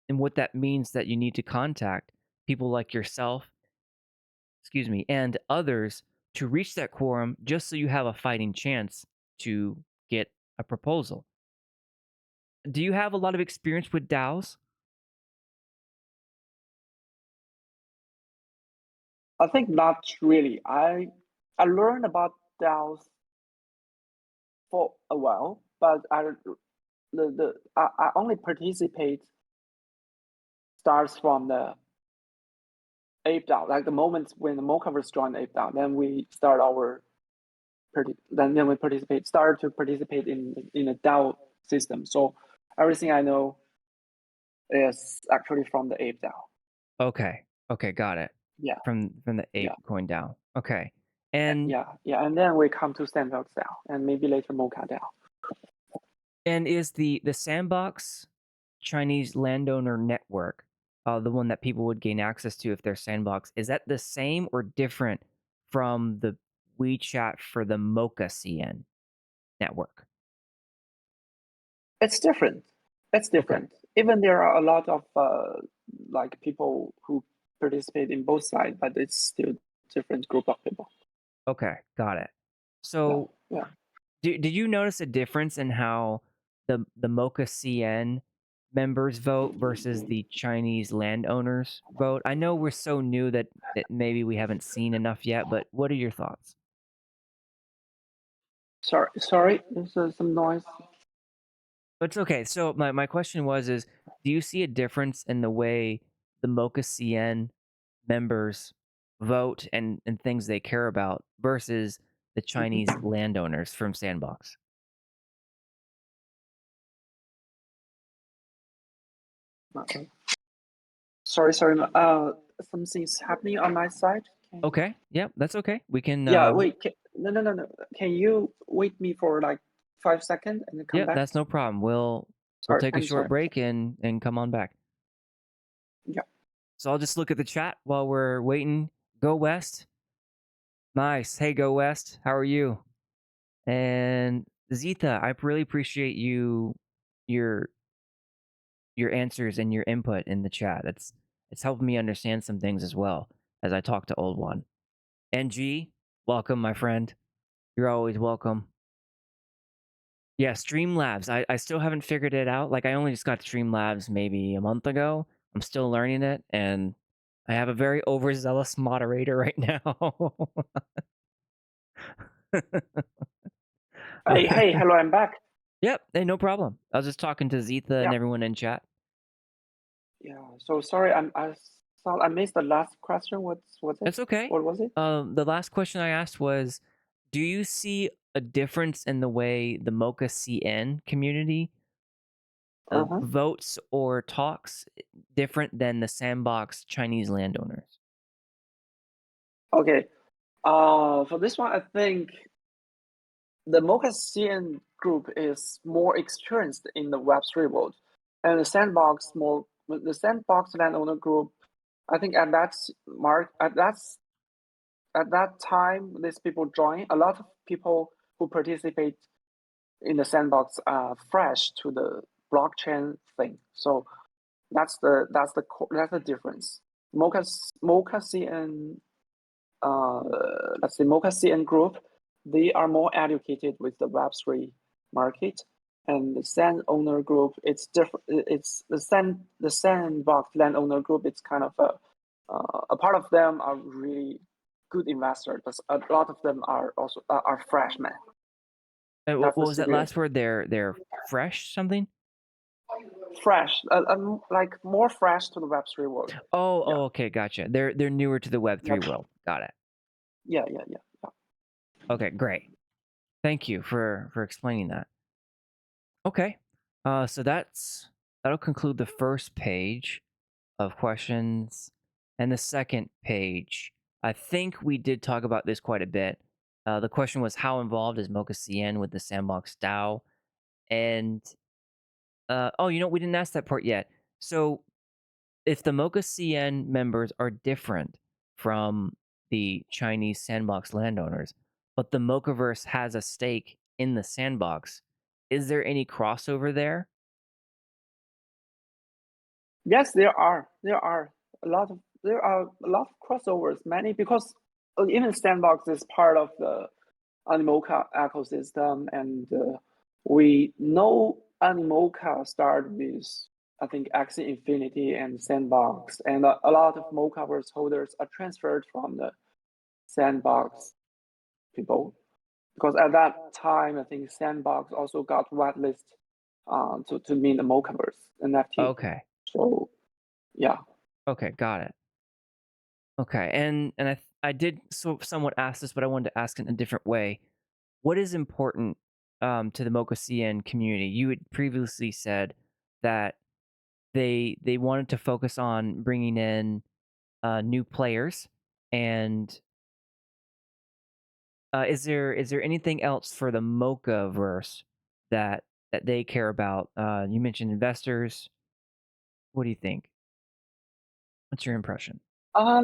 and what that means that you need to contact people like yourself, excuse me, and others to reach that quorum just so you have a fighting chance to get a proposal. Do you have a lot of experience with DAOs? I think not really. I learned about DAOs for a while, but I only participate starts from the Ape DAO. Like the moment when the Mocaverse joined Ape DAO, then we start our then we start to participate in the DAO system. So everything I know is actually from the Ape DAO. Okay. Okay, got it. Yeah, From the yeah, ape going down. Okay. And yeah. And then we come to Sandbox DAO, and maybe later Mocha DAO. is the Sandbox Chinese Landowner Network, the one that people would gain access to if they're Sandbox, is that the same or different from the WeChat for the MocaCN network? It's different. It's Okay. different. Even there are a lot of like people who participate in both sides, but it's still different group of people. Okay, got it. Yeah, So, yeah. did you notice a difference in how the MocaCN members vote versus the Chinese landowners vote? I know we're so new that maybe we haven't seen enough yet, but what are your thoughts? Sorry. There's some noise. It's okay. So my question is do you see a difference in the way the MocaCN members vote and things they care about versus the Chinese Mhm. landowners from Sandbox? Okay. Sorry. Something's happening on my side. Okay. Yep, that's okay. We can Yeah, wait. No. Can you wait me for like 5 seconds and then come yep, back? that's no problem. We'll Sorry, take a I'm short sorry. break and come on back. Yeah. So I'll just look at the chat while we're waiting. Go West. Nice. Hey, Go West. How are you? And Zita, I really appreciate your your answers and your input in the chat. It's helping me understand some things as well as I talk to OldWon. And G, welcome, my friend. You're always welcome. Yeah, Streamlabs. I still haven't figured it out. Like I only just got Streamlabs maybe a month ago. I'm still learning it, and I have a very overzealous moderator right now. Hey, hello, I'm back. Yep, hey, no problem. I was just talking to Zitha and Yeah, everyone in chat. yeah. So sorry, I thought I missed the last question. What's it? It's okay. What was it? The last question I asked was, do you see a difference in the way the Mocha CN community Uh-huh. votes or talks different than the Sandbox Chinese landowners? Okay. For this one, I think the MocaCN group is more experienced in the Web3 world, and the Sandbox landowner group. I think at that time, these people join. A lot of people who participate in the sandbox are fresh to the blockchain thing. So that's the difference. MocaCN let's say MocaCN group, they are more educated with the Web3 market, and the Sand owner group, it's different. It's the Sandbox landowner group. It's kind of a part of them are really good investors, but a lot of them are also are freshmen. What That's the was that last situation. word? They're fresh something. fresh, like more fresh to the Web3 world. Yeah, Okay, gotcha. They're newer to the yeah, Web3 world. Got it. yeah. Okay, great. Thank you for explaining that. Okay. So that'll conclude the first page of questions. And the second page, I think we did talk about this quite a bit. The question was, how involved is MocaCN with the Sandbox DAO? And we didn't ask that part yet. So if the MocaCN members are different from the Chinese Sandbox landowners, but the Mocaverse has a stake in the sandbox, is there any crossover there? Yes, there are a lot of crossovers. Many because even Sandbox is part of the Animoca ecosystem, and we know Animoca started with I think Axie Infinity and Sandbox, and a lot of Mocaverse holders are transferred from the Sandbox people because at that time I think Sandbox also got whitelist to mean the Mocaverse NFT. Okay. So yeah. Okay, got it. Okay, and I did somewhat ask this, but I wanted to ask it in a different way. What is important to the MocaCN community? You had previously said that they wanted to focus on bringing in new players, and is there anything else for the Mocaverse that they care about? You mentioned investors. What do you think? What's your impression? Uh,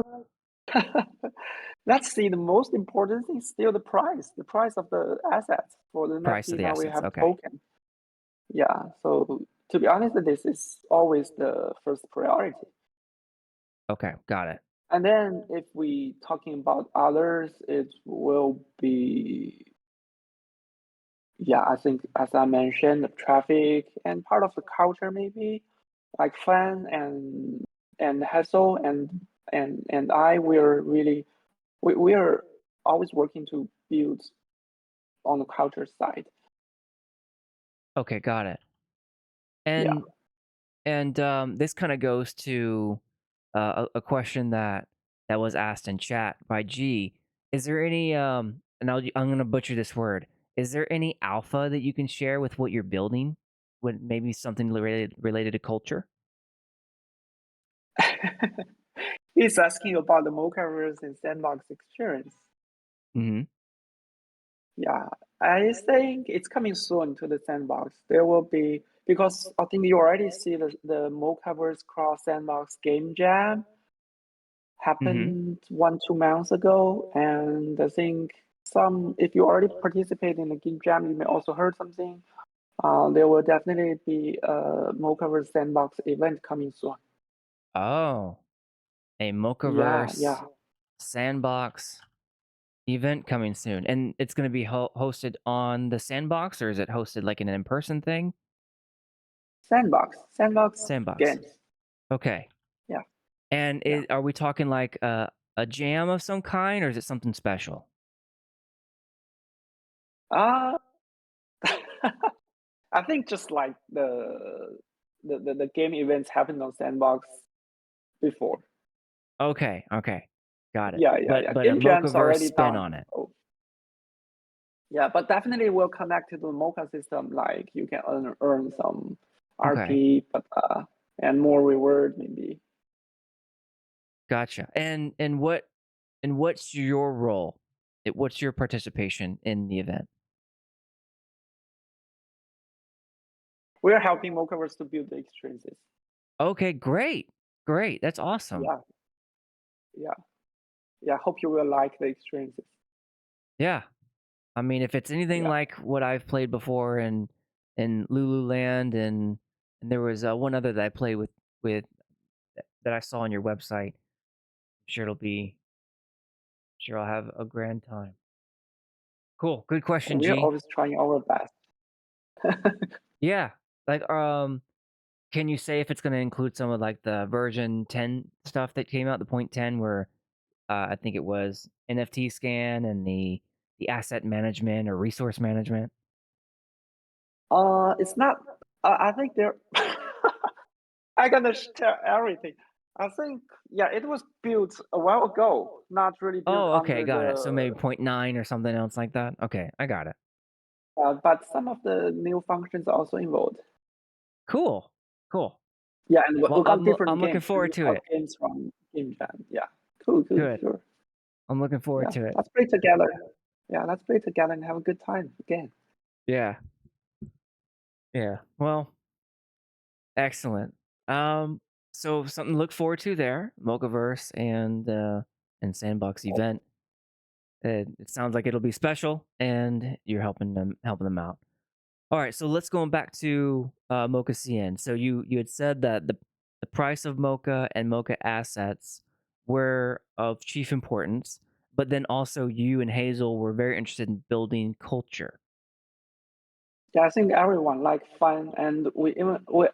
let's see. The most important thing is still the price of the assets for the Price of NFT. the Now we assets. have Okay. token. Yeah. So to be honest, this is always the first priority. Okay, got it. And then if we talking about others, it will be yeah. I think as I mentioned, the traffic and part of the culture maybe like fun and hassle and I will really we are always working to build on the culture side. Okay, got it. Yeah. And this kind of goes to a question that was asked in chat by G. Is there any and I'm gonna butcher this word. Is there any alpha that you can share with what you're building? With maybe something related to culture? He's asking about the Mocaverse and Sandbox experience. Hmm. Yeah, I think it's coming soon to the Sandbox. There will be because I think you already see the Mocaverse cross Sandbox game jam Hmm. happened 1 2 months ago, and I think some if you already participate in the game jam, you may also heard something. There will definitely be a Mocaverse Sandbox event coming soon. Oh, a Yeah, Mocaverse yeah. sandbox event coming soon, and it's going to be hosted on the sandbox, or is it hosted like in an in-person thing? Sandbox Sandbox. games. Okay. Yeah, And yeah. are we talking like a jam of some kind, or is it something special? Uh, I think just like the game events happened on Sandbox before. Okay, okay, got it. Yeah. But a Game jam's Mocaverse already spin done. on it. Oh, yeah, but definitely will connect to the Mocha system. Like you can earn some Okay, RP, but and more reward maybe. gotcha. And what's your role? What's your participation in the event? We are helping Mochaverse to build the experiences. Okay, great, great. That's awesome. Yeah, yeah, yeah. Hope you will like the experiences. Yeah, I mean, if it's anything Yeah. like what I've played before in LuluLand, and there was one other that I played with that I saw on your website, sure it'll be sure I'll have a grand time. Cool. Good question, We are G. always trying our best. Yeah. Like, can you say if it's going to include some of like the version 10 stuff that came out, the point 10, where I think it was NFT scan and the asset management or resource management? It's not. I think there. I gonna share everything. I think, yeah, it was built a while ago, not really built Oh, okay, under got it. So maybe the, point 0.9 or something else like that. Okay, I got it. but some of the new functions are also involved. Cool, cool. Yeah, and Well, we got different I'm looking games. We forward to got it. games from Game Jam. Yeah, cool, cool, Good. sure. I'm looking forward Yeah, to it. let's play together. Yeah, let's play together and have a good time again. Yeah, yeah. Well, excellent. Um, so something to look forward to there, Mocaverse and Sandbox event. It sounds like it'll be special, and you're helping them out. All right, so let's go back to MocaCN. So you had said that the price of Mocha and Mocha assets were of chief importance, but then also you and Hazel were very interested in building culture. Yeah, I think everyone like fun, and we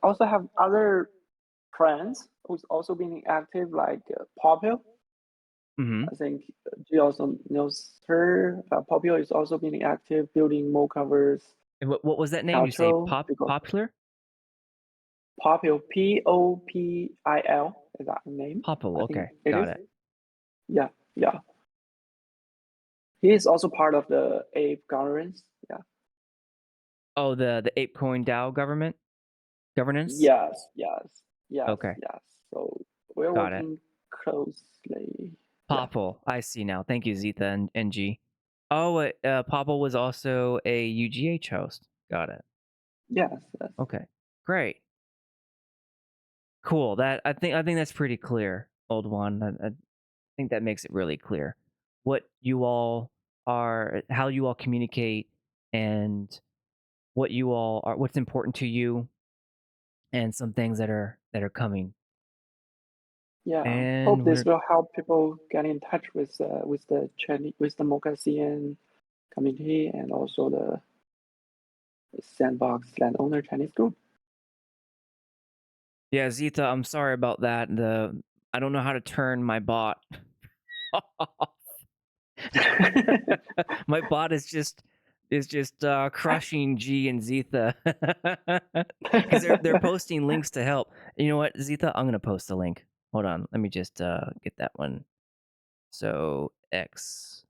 also have other friends who's also being active, like Popio. Hmm. I think G also knows her. Popio is also being active, building Mocaverse And what was that name? You say cultural because popular? Popio, Popil, is that the name? Popple. I think Okay, it got is. it. Yeah, yeah. He is also part of the Ape governance. Yeah. Oh, the ApeCoin DAO governance. Yes, yes, yes, Okay, yes. So we're got it. working closely. Yeah. Popple. I see now. Thank you, Zitha and G. Oh, Popple was also a UGH host. Got it. Yes, yes. Okay, great. Cool. That I think that's pretty clear, OldWon. I think that makes it really clear what you all are, how you all communicate, and what you all are, what's important to you, and some things that are coming. Yeah. Hope And this we're will help people get in touch with the Chinese with the MocaCN community and also the Sandbox Landowner Chinese group. yeah, Zitha. I'm sorry about that. I don't know how to turn my bot. My bot is just crushing G and Zitha because they're posting links to help. You know what, Zitha? I'm gonna post a link. Hold on, let me just get that one. So X,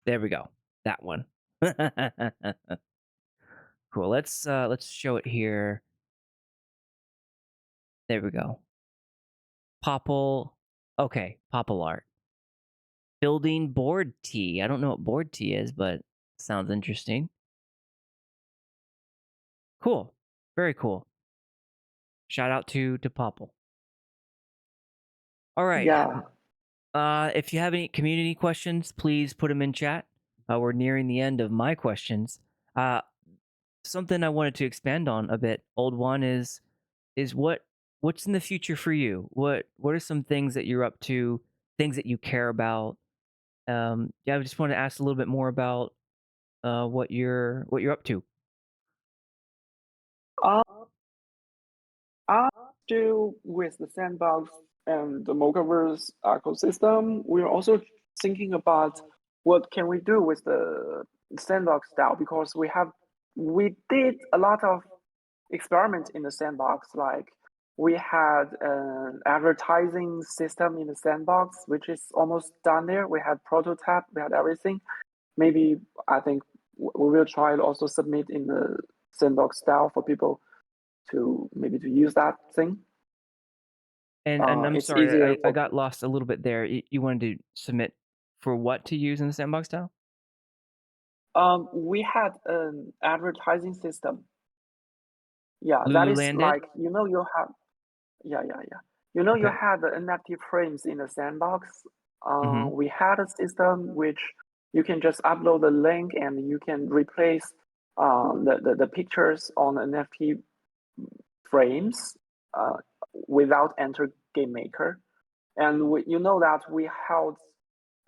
there we go. That one. Cool. Let's show it here. There we go. Popple. Okay, Popple art. Building board tea. I don't know what board tea is, but sounds interesting. Cool. Very cool. Shout out to Popple. All right. Yeah. If you have any community questions, please put them in chat. We're nearing the end of my questions. Uh, Something I wanted to expand on a bit, OldWon, is what's in the future for you? What are some things that you're up to? Things that you care about? Yeah, I just want to ask a little bit more about what you're up to. Um, I'm still with the Sandbox and the Mocaverse ecosystem. We're also thinking about what can we do with the Sandbox style because we did a lot of experiments in the Sandbox. Like we had an advertising system in the Sandbox, which is almost done there. We had prototype, we had everything. Maybe I think we will try to also submit in the Sandbox style for people to maybe to use that thing. And I'm It's sorry, easier I for got lost a little bit there. You wanted to submit for what to use in the sandbox style? we had an advertising system. Yeah, that is LuluLand did? like you have yeah. You Okay. had the NFT frames in the sandbox. Mm-hmm. We had a system which you can just upload the link and you can replace the pictures on NFT frames without enter game maker. And you know that we held,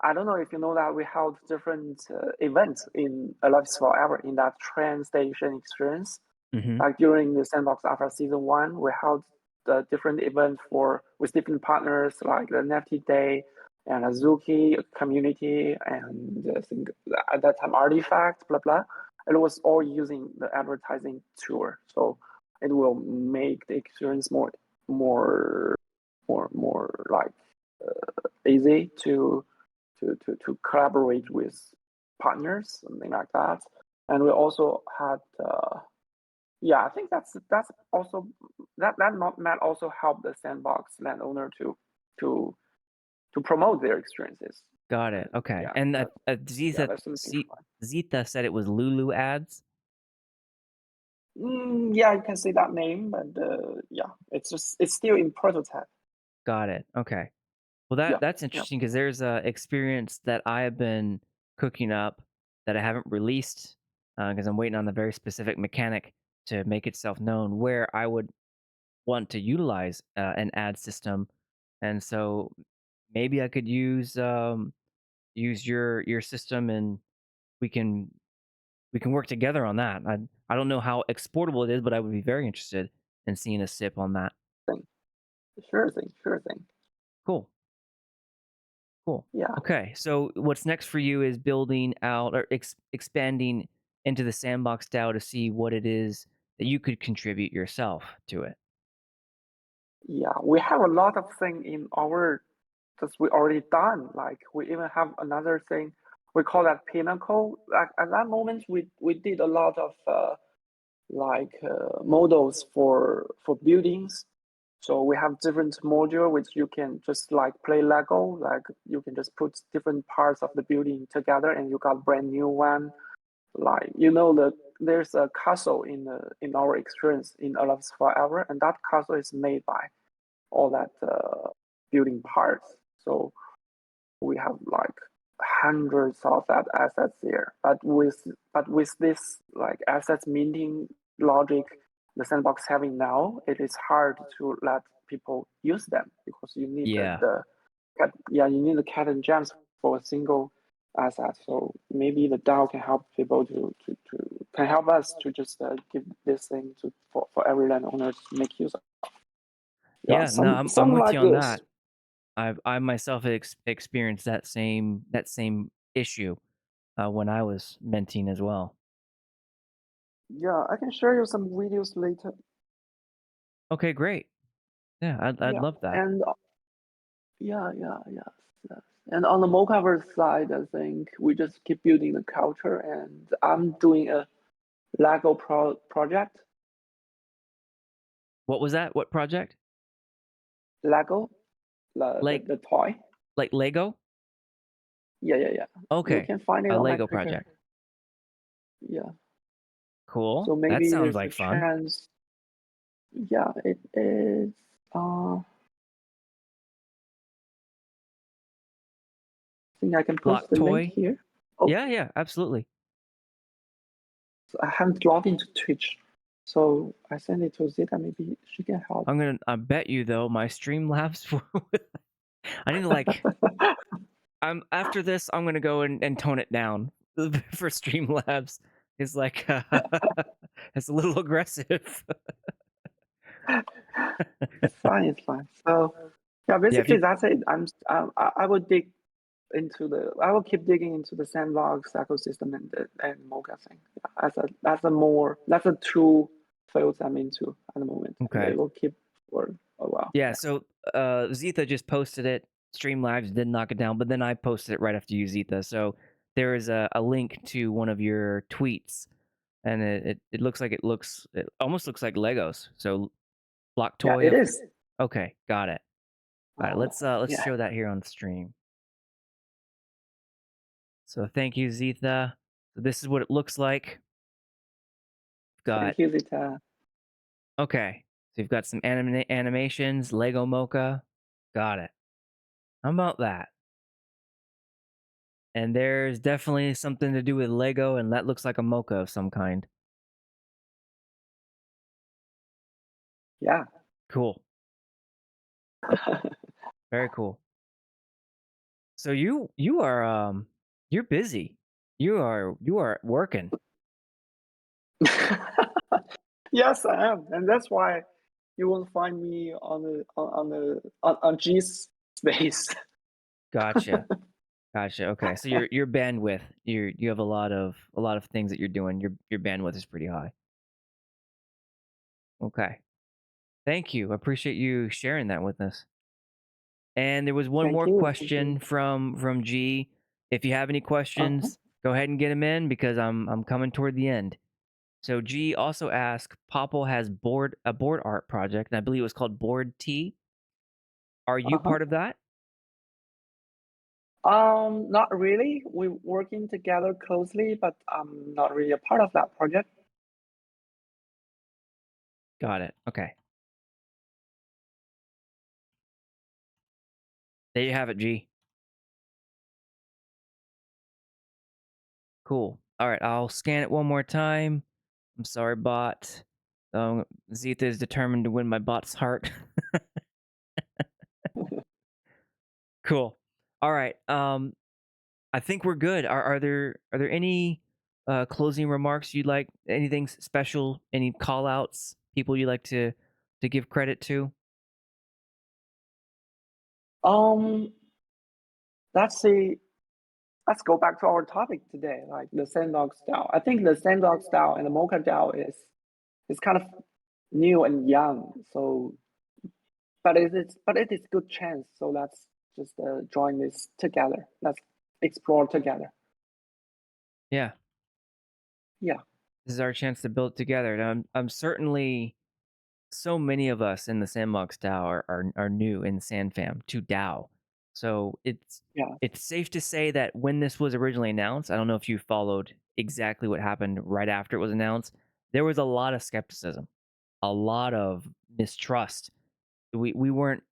I don't know if you know that we held different events in Alive is Forever in that train station experience. Mm-hmm. Like during the Sandbox Alpha Season 1, we held the different events with different partners like the NFT Day and Azuki community and I think at that time Artifact, blah blah. It was all using the advertising tool. So it will make the experience more more like easy to collaborate with partners, something like that. And we also had yeah, I think that's also that might also help the sandbox landowner to to promote their experiences. Got it. Okay. Yeah, And that, yeah, Zita that's something fun. Zita said it was Lulu ads. Yeah, you can say that name, but yeah, it's still in prototype. Got it. Okay. Well, Yeah, that's yeah, interesting because there's a experience that I have been cooking up that I haven't released because I'm waiting on the very specific mechanic to make itself known where I would want to utilize an ad system, and so maybe I could use your system and we can we can work together on that. I don't know how exportable it is, but I would be very interested in seeing a sip on that. thing. Sure thing, sure thing. Cool. Cool. Yeah, Okay, so what's next for you is building out or expanding into the sandbox DAO to see what it is that you could contribute yourself to it. yeah. We have a lot of thing in our that we already done. Like we even have another thing we call that pinnacle. Like at that moment, we did a lot of models for buildings. So we have different module which you can just like play Lego. Like you can just put different parts of the building together, and you got brand new one. Like there's a castle in our experience in Alive Forever, and that castle is made by all that building parts. So we have like hundreds of that assets there. But with this like assets minting logic the sandbox having now, it is hard to let people use them because you need Yeah. you need the cat and gems for a single asset. So maybe the DAO can help people to can help us to just give this thing for every landowner to make use of. Yeah, Yeah, no, I'm some with like you on this. that. I myself experienced that same issue when I was menting as well. Yeah, I can share you some videos later. Okay, great. Yeah, I'd Yeah, love that. and yes, yes. And on the Mocaverse side, I think we just keep building the culture, and I'm doing a Lego project. What was that? What project? Lego, Like the toy. like Lego? Yeah, yeah, yeah. You Okay, can find it a on my Lego Twitter. project. Yeah. Cool. So That maybe sounds there's a like fun. chance. Yeah, it is. I think I can post Block the link toy. here. Oh, Yeah, yeah, absolutely. I haven't logged into Twitch, so I send it to Zeta. Maybe she can help. I bet you though, my Streamlabs I need to like I'm after this, I'm gonna go and tone it down for Streamlabs. It's like it's a little aggressive. It's fine. It's fine. So yeah, Yeah, if basically you that's it. I will dig into the. I will keep digging into the sandbox ecosystem and Mocha thing. Yeah, that's a true field I'm into at the moment, and okay. it will keep for a while. Yeah, Yeah. so Zitha just posted it. Streamlabs did knock it down, but then I posted it right after you, Zitha. So there is a link to one of your tweets, and it looks like it almost looks like Legos. So block Yeah, toy it of is. okay, got it. All right, let's Yeah. show that here on stream. So thank you, Zitha. So this is what it looks like. Got Thank you, Zita. okay. So you've got some animations, Lego Mocha. Got it. How about that? And there's definitely something to do with Lego, and that looks like a mocha of some kind. Yeah. Cool. Very cool. So you are you're busy. You are working. Yes, I am, and that's why you won't find me on G space. Gotcha. Gotcha. Okay. So your bandwidth, you have a lot of things that you're doing. Your bandwidth is pretty high. Okay. Thank you. I appreciate you sharing that with us. And there was one Thank more you. Thank you. question from G. If you have any Uh-huh. questions, go ahead and get them in because I'm coming toward the end. So G also asked, Popple has a board art project, and I believe it was called Board T. Are you Uh-huh. part of that? Not really. We're working together closely, but I'm not really a part of that project. Got it. Okay. There you have it, G. Cool. All right, I'll scan it one more time. I'm sorry, bot. Zeta is determined to win my bot's heart. Cool. All right. I think we're good. Are there any closing remarks you'd like? Anything special? Any call outs? People you like to give credit to? Um, let's see. Let's go back to our topic today, like the Sandbox DAO. I think the Sandbox DAO and the Mocha DAO is kind of new and young. So, but it is good chance. So let's just join this together. Let's explore together. Yeah, Yeah, this is our chance to build together. And I'm certainly so many of us in the Sandbox DAO are new in SandFam to DAO. So yeah. it's safe to say that when this was originally announced, I don't know if you followed exactly what happened right after it was announced. There was a lot of skepticism, a lot of mistrust. We weren't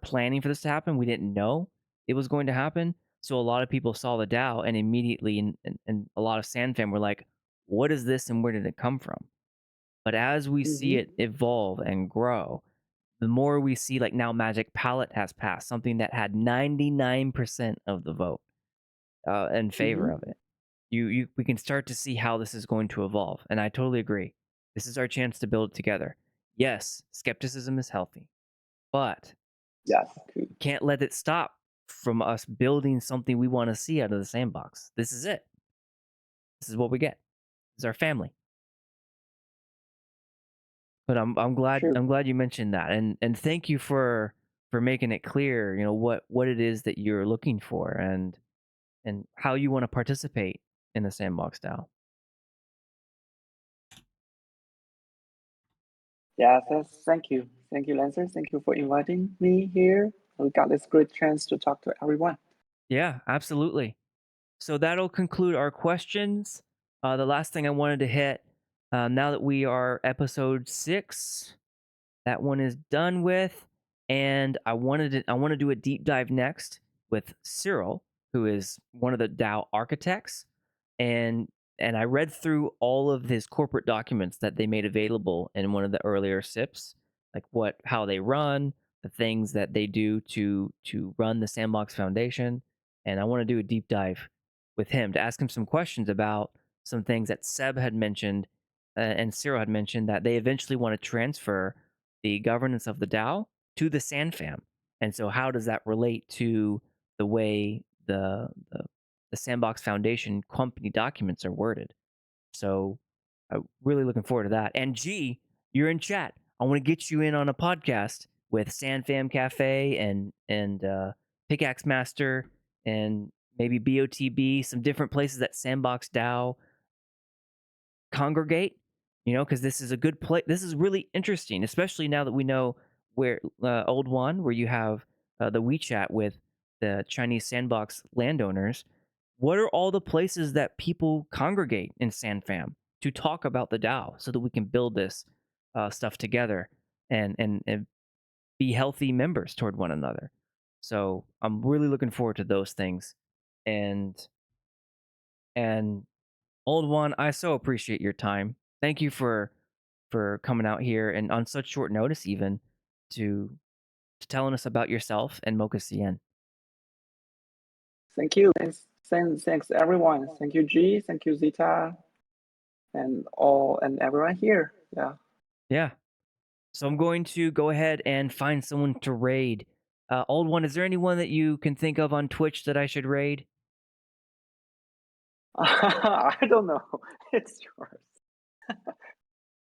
planning for this to happen. We didn't know it was going to happen. So a lot of people saw the DAO and immediately and a lot of SandFam were like, what is this and where did it come from? But as we see it Mm-hmm. evolve and grow, the more we see, like now Magic Palette has passed, something that had 99% of the vote in favor of Mm-hmm. it. We can start to see how this is going to evolve. And I totally agree. This is our chance to build it together. Yes, skepticism is healthy, but Yes. Cool. can't let it stop from us building something we want to see out of the sandbox. This is it. This is what we get. This is our family. But True. I'm glad you mentioned that, and thank you for making it clear, you know, what it is that you're looking for and how you want to participate in the sandbox DAO. Yes. Yes. Thank you. Thank you, Lancer. Thank you for inviting me here. We got this great chance to talk to everyone. Yeah, absolutely. So that'll conclude our questions. The last thing I wanted to hit, now that we are episode 6, that one is done with, and I want to do a deep dive next with Cyril, who is one of the DAO architects, and I read through all of his corporate documents that they made available in one of the earlier SIPs, like how they run, the things that they do to run the Sandbox Foundation, and I want to do a deep dive with him to ask him some questions about some things that Seb had mentioned and Cyril had mentioned that they eventually want to transfer the governance of the DAO to the SandFam. And so, how does that relate to the way the Sandbox Foundation company documents are worded? So, I'm really looking forward to that. And G, you're in chat. I want to get you in on a podcast with SandFam Cafe and Pickaxe Master and maybe BOTB, some different places that Sandbox DAO congregate, you know, because this is a good place. This is really interesting, especially now that we know where OldWon, where you have the WeChat with the Chinese Sandbox landowners. What are all the places that people congregate in SandFam to talk about the DAO so that we can build this stuff together and be healthy members toward one another? So I'm really looking forward to those things, and and OldWon, I so appreciate your time. Thank you for coming out here and on such short notice even to telling us about yourself and MocaCN. Thank you. Thanks everyone. Thank you, G. Thank you, Zeta, and everyone here. Yeah. Yeah. So I'm going to go ahead and find someone to raid. OldOne, is there anyone that you can think of on Twitch that I should raid? I don't know. It's yours.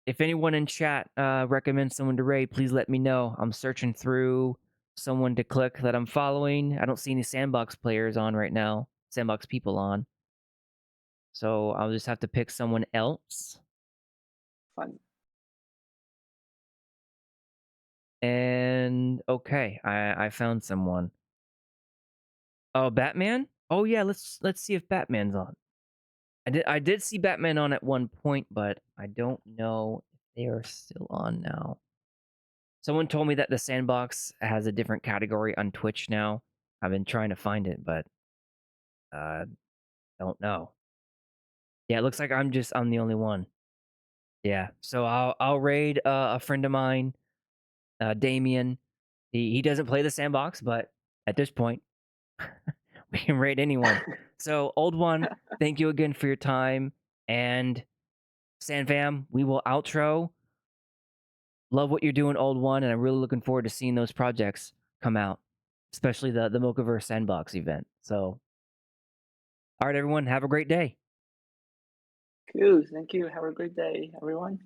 if anyone in chat recommends someone to raid, please let me know. I'm searching through someone to click that I'm following. I don't see any sandbox players on right now, sandbox people on. So I'll just have to pick someone else. Fun. And okay, I found someone. Oh, Batman? Oh yeah, let's see if Batman's on. I did see Batman on at one point, but I don't know if they are still on now. Someone told me that the sandbox has a different category on Twitch now. I've been trying to find it, but uh don't know. Yeah, it looks like I'm the only one. Yeah. So I'll raid a friend of mine, Damien. He doesn't play the sandbox, but at this point, we can raid anyone. So OldWon, thank you again for your time. And SandFam, we will outro. Love what you're doing, OldWon, and I'm really looking forward to seeing those projects come out, especially the Mocaverse Sandbox event. So, all right, everyone, have a great day. Cool. Thank you. Have a great day, everyone.